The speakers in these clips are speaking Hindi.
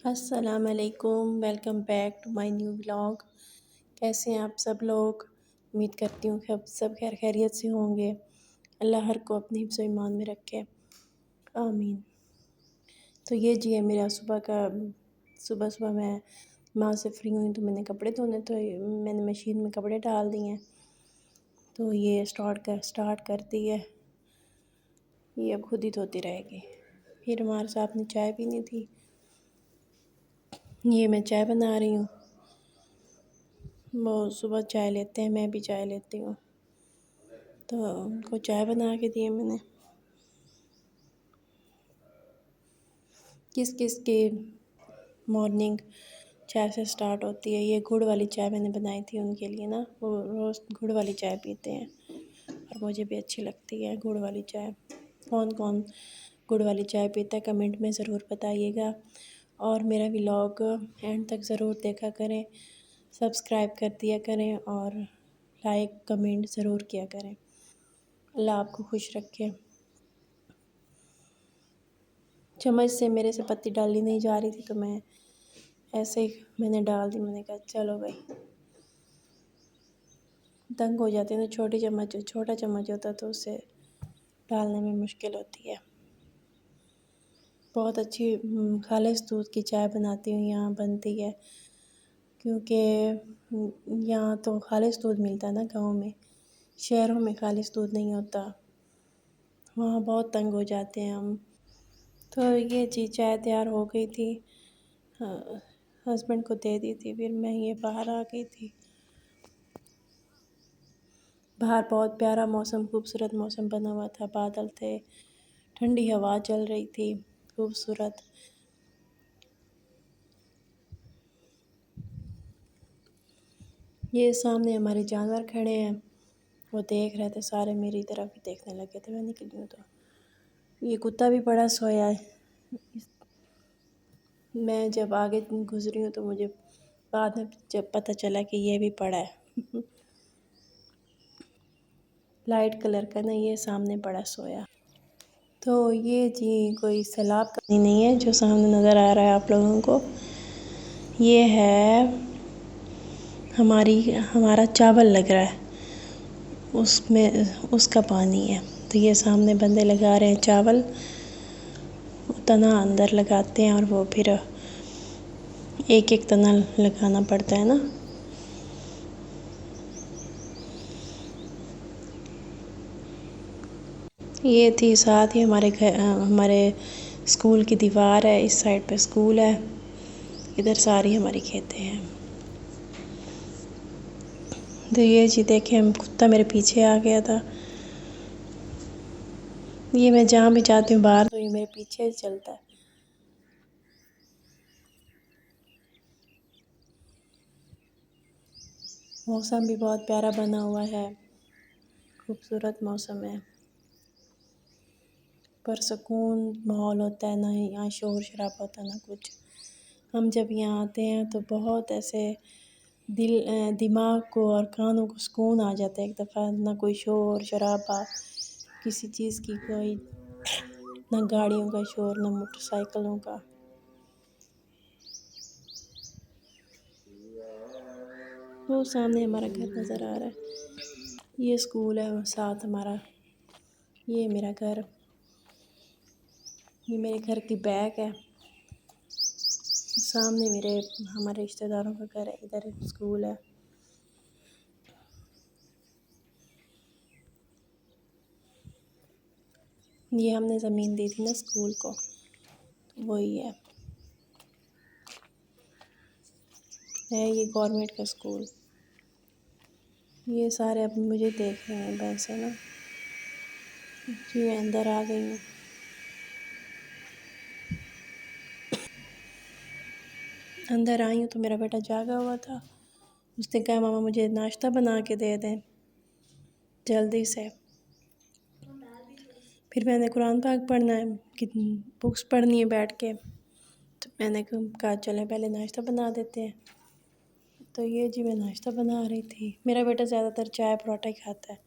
अस्सलामुअलैकुम, welcome back to my new vlog. कैसे हैं आप सब लोग? उम्मीद करती हूँ कि अब सब खैर खैरियत से होंगे। अल्लाह हर को अपने हिफ्ज़ ईमान में रखे, आमीन। तो ये जी है मेरा सुबह का। सुबह सुबह मैं माँ से फ्री हुई तो मैंने कपड़े धोने, तो मैंने मशीन में कपड़े डाल दिए हैं। तो ये स्टार्ट करती है, ये अब खुद ही धोती रहेगी। फिर हमारे साथ ने चाय पीनी थी, ये मैं चाय बना रही हूँ। वो सुबह चाय लेते हैं, मैं भी चाय लेती हूँ, तो उनको चाय बना के दी मैंने। किस किस की मॉर्निंग चाय से स्टार्ट होती है। ये गुड़ वाली चाय मैंने बनाई थी उनके लिए ना, वो रोज़ गुड़ वाली चाय पीते हैं और मुझे भी अच्छी लगती है गुड़ वाली चाय। कौन कौन गुड़ वाली चाय पीता है कमेंट में ज़रूर बताइएगा, और मेरा व्लॉग एंड तक ज़रूर देखा करें, सब्सक्राइब कर दिया करें और लाइक कमेंट ज़रूर किया करें। अल्लाह आपको खुश रखे। चम्मच से मेरे से पत्ती डाली नहीं जा रही थी, तो मैं ऐसे ही मैंने डाल दी। मैंने कहा चलो भाई, तंग हो जाते हैं ना। छोटा चम्मच होता तो उससे डालने में मुश्किल होती है। बहुत अच्छी खालिस दूध की चाय बनाती हूँ, यहाँ बनती है, क्योंकि यहाँ तो खालिस दूध मिलता है ना गाँव में। शहरों में खालिस दूध नहीं होता, वहाँ बहुत तंग हो जाते हैं हम। तो ये जी चाय तैयार हो गई थी, हस्बैंड को दे दी थी। फिर मैं ये बाहर आ गई थी। बाहर बहुत प्यारा मौसम, खूबसूरत मौसम बना हुआ था, बादल थे, ठंडी हवा चल रही थी, खूबसूरत। ये सामने हमारे जानवर खड़े हैं, वो देख रहे थे, सारे मेरी तरफ ही देखने लगे थे। मैं निकली हूँ तो ये कुत्ता भी बड़ा सोया है। मैं जब आगे गुजरी हूँ तो मुझे बाद में जब पता चला कि ये भी पड़ा है लाइट कलर का ना, ये सामने बड़ा सोया। तो ये जी कोई सैलाब का नहीं है जो सामने नज़र आ रहा है आप लोगों को। ये है हमारा चावल लग रहा है, उसमें उसका पानी है। तो ये सामने बंदे लगा रहे हैं चावल, तना अंदर लगाते हैं और वो फिर एक एक तना लगाना पड़ता है ना। ये थी साथ ही हमारे स्कूल की दीवार है। इस साइड पे स्कूल है, इधर सारी हमारी खेतें हैं। तो ये जी देखें, हम कुत्ता मेरे पीछे आ गया था। ये मैं जहाँ भी जाती हूँ बाहर, तो ये मेरे पीछे चलता है। मौसम भी बहुत प्यारा बना हुआ है, खूबसूरत मौसम है, पर सुकून माहौल होता है ना। यहाँ शोर शराबा होता है ना कुछ। हम जब यहाँ आते हैं तो बहुत ऐसे दिमाग को और कानों को सुकून आ जाता है एक दफ़ा। ना कोई शोर शराबा किसी चीज़ की, कोई ना गाड़ियों का शोर, ना मोटरसाइकिलों का। वो सामने हमारा घर नज़र आ रहा है, ये स्कूल है, साथ हमारा ये मेरा घर, ये मेरे घर की बैक है। सामने हमारे रिश्तेदारों का घर है, इधर स्कूल है। ये हमने ज़मीन दी थी ना स्कूल को, तो वही है ये गवर्नमेंट का स्कूल। ये सारे अब मुझे देख रहे हैं वैसे ना। जी मैं अंदर आ गई हूँ। अंदर आई हूँ तो मेरा बेटा जागा हुआ था। उसने कहा मामा मुझे नाश्ता बना के दे दें जल्दी से। फिर मैंने कुरान पाक पढ़ना है, कि बुक्स पढ़नी है बैठ के, तो मैंने कहा चले पहले नाश्ता बना देते हैं। तो ये जी मैं नाश्ता बना रही थी। मेरा बेटा ज़्यादातर चाय पराठा ही खाता है,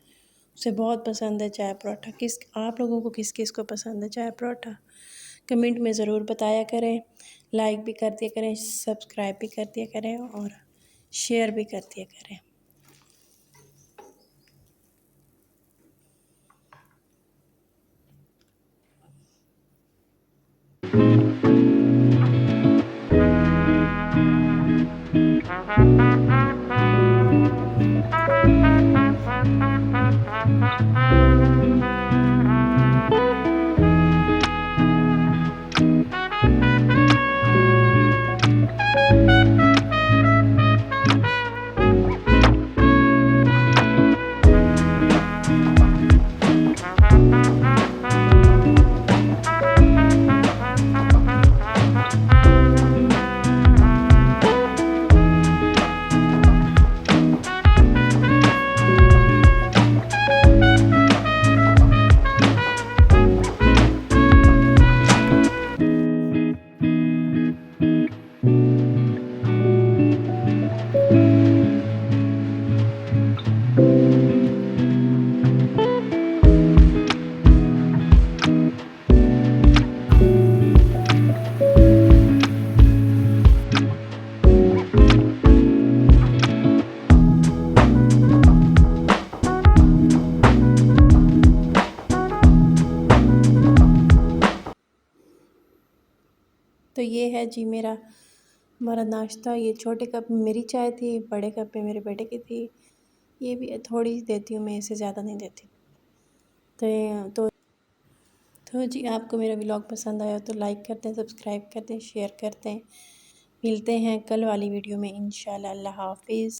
उसे बहुत पसंद है चाय पराठा। आप लोगों को किस किस को पसंद है चाय पराठा, कमेंट में ज़रूर बताया करें। लाइक भी कर दिया करें, सब्सक्राइब भी कर दिया करें और शेयर भी कर दिया करें। तो ये है जी हमारा नाश्ता। ये छोटे कप में मेरी चाय थी, बड़े कप में मेरे बेटे की थी। ये भी थोड़ी सी देती हूँ मैं, इससे ज़्यादा नहीं देती। तो जी आपको मेरा व्लॉग पसंद आया तो लाइक कर दें, सब्सक्राइब कर दें, शेयर कर दें। मिलते हैं कल वाली वीडियो में इंशाल्लाह। अल्लाह हाफ़िज़।